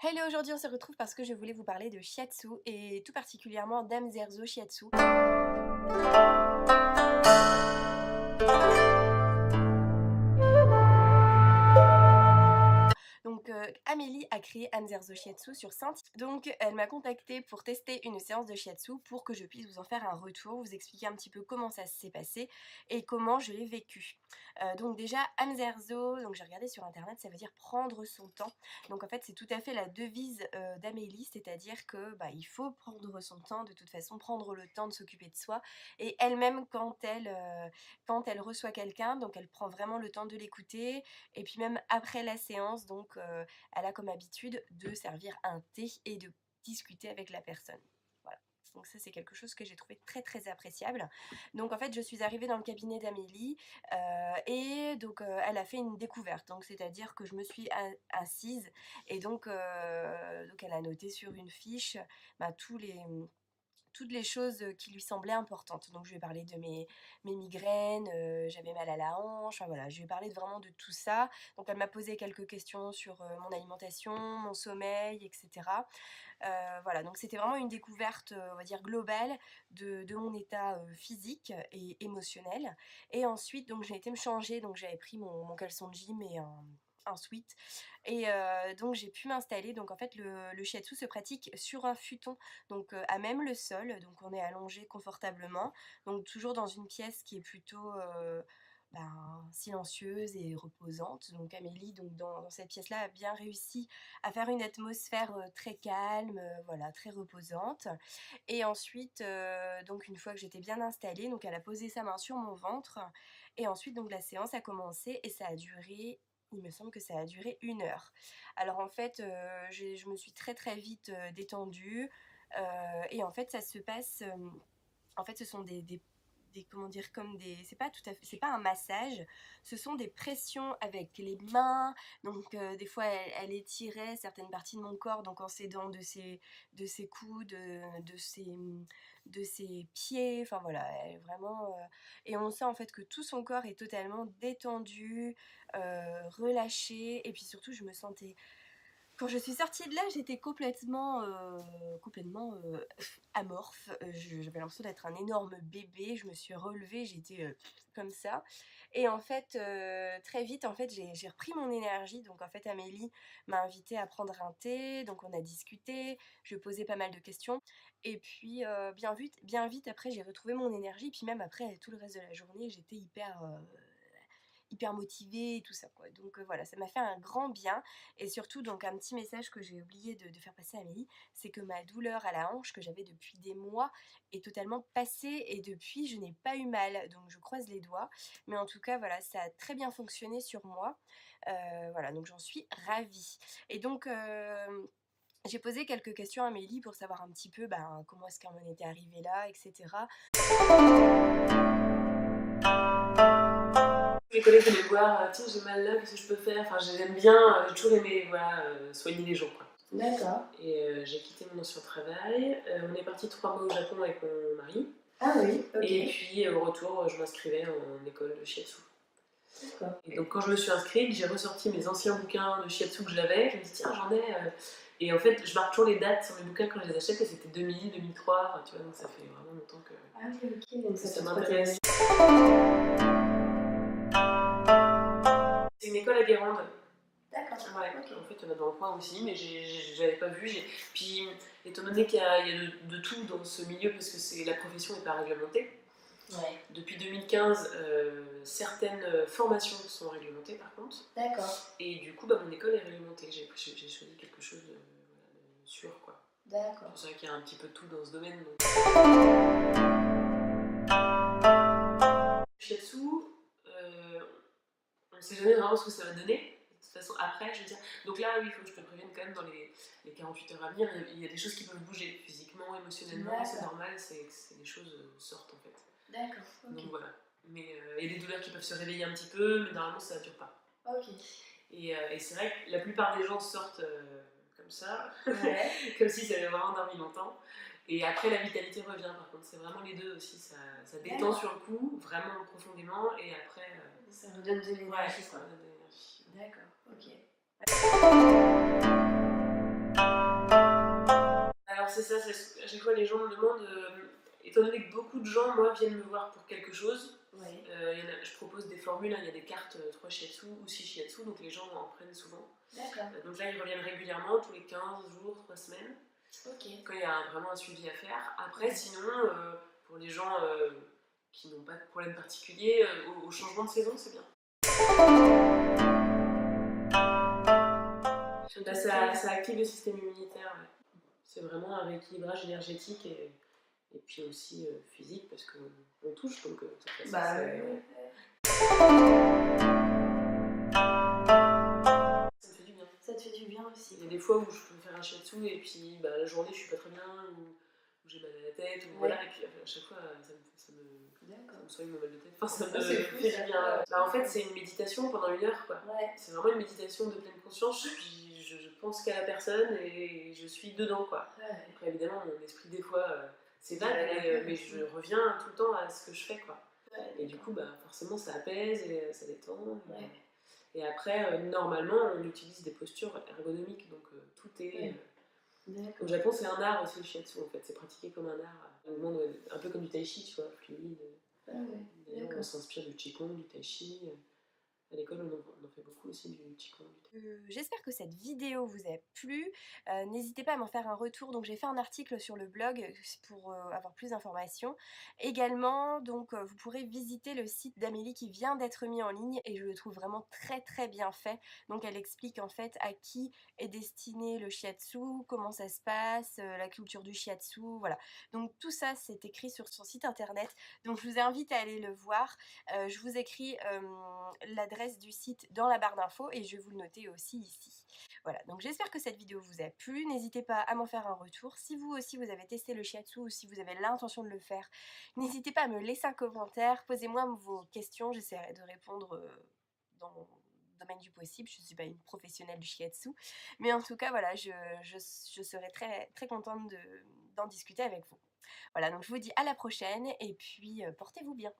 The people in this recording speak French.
Hello, aujourd'hui on se retrouve parce que je voulais vous parler de shiatsu et tout particulièrement Dame Zerzo Shiatsu. Donc Amélie a créé Anne Zerzo Shiatsu sur Saint. Donc elle m'a contactée pour tester une séance de shiatsu pour que je puisse vous en faire un retour, vous expliquer un petit peu comment ça s'est passé et comment je l'ai vécu. Donc déjà Anne Zerzo, donc j'ai regardé sur internet, ça veut dire prendre son temps. Donc en fait c'est tout à fait la devise d'Amélie, c'est-à-dire que il faut prendre son temps, de toute façon prendre le temps de s'occuper de soi. Et elle-même quand elle reçoit quelqu'un, donc elle prend vraiment le temps de l'écouter. Et puis même après la séance, donc elle a comme habitude de servir un thé et de discuter avec la personne. Voilà. Donc ça c'est quelque chose que j'ai trouvé très très appréciable. Donc en fait je suis arrivée dans le cabinet d'Amélie et donc elle a fait une découverte. Donc c'est-à-dire que je me suis assise et donc elle a noté sur une fiche toutes les choses qui lui semblaient importantes. Donc je lui ai parlé de mes migraines, j'avais mal à la hanche, enfin voilà, je lui ai parlé vraiment de tout ça. Donc elle m'a posé quelques questions sur mon alimentation, mon sommeil, etc. Voilà, donc c'était vraiment une découverte, on va dire globale de mon état physique et émotionnel. Et ensuite, donc j'ai été me changer, donc j'avais pris mon caleçon de gym et un sweat et donc j'ai pu m'installer. Donc en fait le shiatsu se pratique sur un futon, donc à même le sol, donc on est allongé confortablement, donc toujours dans une pièce qui est plutôt silencieuse et reposante. Donc Amélie, donc dans cette pièce-là, a bien réussi à faire une atmosphère très calme, voilà, très reposante. Et ensuite, donc une fois que j'étais bien installée, donc elle a posé sa main sur mon ventre et ensuite donc la séance a commencé et ça a duré, il me semble que ça a duré 1 heure. Alors en fait, je me suis très très vite détendue et en fait ça se passe, en fait ce sont des comment dire, comme des, c'est pas tout à fait, c'est pas un massage, ce sont des pressions avec les mains. Donc des fois elle étirait certaines parties de mon corps, donc en s'aidant de ses coudes, de ses pieds, enfin voilà, elle est vraiment et on sent en fait que tout son corps est totalement détendu, relâché. Et puis surtout je me sentais, quand je suis sortie de là, j'étais complètement amorphe. J'avais l'impression d'être un énorme bébé. Je me suis relevée, j'étais comme ça. Et en fait, très vite, en fait, j'ai repris mon énergie. Donc en fait, Amélie m'a invitée à prendre un thé. Donc on a discuté, je posais pas mal de questions. Et puis bien vite après, j'ai retrouvé mon énergie. Puis même après, tout le reste de la journée, j'étais hyper motivée et tout ça quoi. Donc voilà, ça m'a fait un grand bien. Et surtout, donc un petit message que j'ai oublié de faire passer à Amélie, c'est que ma douleur à la hanche que j'avais depuis des mois est totalement passée et depuis je n'ai pas eu mal. Donc je croise les doigts. Mais en tout cas voilà, ça a très bien fonctionné sur moi. Voilà, donc j'en suis ravie. Et donc j'ai posé quelques questions à Amélie pour savoir un petit peu comment est-ce qu'on en était arrivé là, etc. Mes collègues venaient me voir, tiens j'ai mal là, qu'est-ce que je peux faire? Enfin j'aime bien, j'ai toujours aimé voilà, soigner les gens quoi. D'accord. Et j'ai quitté mon ancien travail, on est parti 3 mois au Japon avec mon mari. Ah oui, ok. Et puis au retour je m'inscrivais en école de shiatsu. D'accord. Et donc quand je me suis inscrite, j'ai ressorti mes anciens bouquins de shiatsu que j'avais, je me dis tiens j'en ai... Et en fait je marque toujours les dates sur mes bouquins quand je les achète et c'était 2000, 2003, enfin, tu vois, donc ça fait vraiment longtemps que... Ah oui, ok, donc ça m'intéresse. C'est une école à Guérande. D'accord. Ouais, Okay. en fait, il y en a dans le coin aussi, mais j'avais pas vu. Puis, étant donné qu'il y a de tout dans ce milieu, parce que la profession n'est pas réglementée, Ouais. depuis 2015, certaines formations sont réglementées par contre. D'accord. Et du coup, mon école est réglementée. J'ai choisi quelque chose de sûr, quoi. D'accord. C'est vrai qu'il y a un petit peu de tout dans ce domaine. Donc. Shiatsu, on ne sait jamais vraiment ce que ça va donner. De toute façon, après, je veux dire. Donc là, oui, il faut que je te prévienne quand même dans les 48 heures à venir, il y a des choses qui peuvent bouger physiquement, émotionnellement, c'est normal, c'est les choses sortent en fait. D'accord. Okay. Donc voilà. Mais il y a des douleurs qui peuvent se réveiller un petit peu, mais normalement ça ne dure pas. Ok. Et c'est vrai que la plupart des gens sortent comme ça, Ouais. comme si ça avait vraiment dormi longtemps. Et après, la vitalité revient, par contre, c'est vraiment les deux aussi. Ça détend sur le coup, vraiment profondément, et après. Ça redonne de l'énergie. Ouais, ça redonne de l'énergie. D'accord, ok. c'est ça, à chaque fois les gens me demandent, étant donné que beaucoup de gens, moi, viennent me voir pour quelque chose, Ouais. je propose des formules, hein, il y a des cartes 3 shiatsu ou 6 shiatsu, donc les gens en prennent souvent. D'accord. Donc là, ils reviennent régulièrement, tous les 15 jours, 3 semaines, Ok. quand il y a vraiment un suivi à faire. Après, sinon, pour les gens qui n'ont pas de problème particulier, au changement de saison, c'est bien. Bah, ça active le système immunitaire, ouais. C'est vraiment un rééquilibrage énergétique et puis aussi physique parce qu'on touche, donc Bah ouais. Ça me fait du bien. Ça te fait du bien aussi. Il y a des fois où je peux faire un shiatsu et puis bah, la journée je suis pas très bien ou j'ai mal à la tête ou voilà, et puis à chaque fois ça me soigne mon mal de tête. Enfin, ça me fait du bien. Bah, en fait, c'est une méditation pendant 1 heure, quoi. Ouais. C'est vraiment une méditation de pleine conscience. Je pense qu'à la personne et je suis dedans, quoi. Ouais. Après, évidemment, mon esprit, des fois, s'évade, mais je reviens tout le temps à ce que je fais, quoi. Ouais, et du coup, bah, forcément, ça apaise et ça détend. Ouais. Et après, normalement, on utilise des postures ergonomiques, donc tout est. Au Japon, c'est un art aussi le shiatsu, en fait. C'est pratiqué comme un art. On demande un peu comme du tai chi, tu vois, fluide. Ah ouais. D'ailleurs, on s'inspire du qigong, du tai chi. À l'école, on en fait beaucoup aussi du qigong. J'espère que cette vidéo vous a plu. N'hésitez pas à m'en faire un retour. Donc j'ai fait un article sur le blog pour avoir plus d'informations. Également, donc vous pourrez visiter le site d'Amélie qui vient d'être mis en ligne et je le trouve vraiment très très bien fait. Donc elle explique en fait à qui est destiné le shiatsu, comment ça se passe, la culture du shiatsu, voilà. Donc tout ça c'est écrit sur son site internet. Donc je vous invite à aller le voir. Je vous écris l'adresse du site dans la barre d'infos et je vais vous le noter aussi ici. Voilà, donc j'espère que cette vidéo vous a plu. N'hésitez pas à m'en faire un retour. Si vous aussi vous avez testé le shiatsu ou si vous avez l'intention de le faire, n'hésitez pas à me laisser un commentaire. Posez-moi vos questions, j'essaierai de répondre dans mon domaine du possible. Je ne suis pas une professionnelle du shiatsu, mais en tout cas voilà, je serai très, très contente d'en discuter avec vous. Voilà, donc je vous dis à la prochaine et puis portez-vous bien.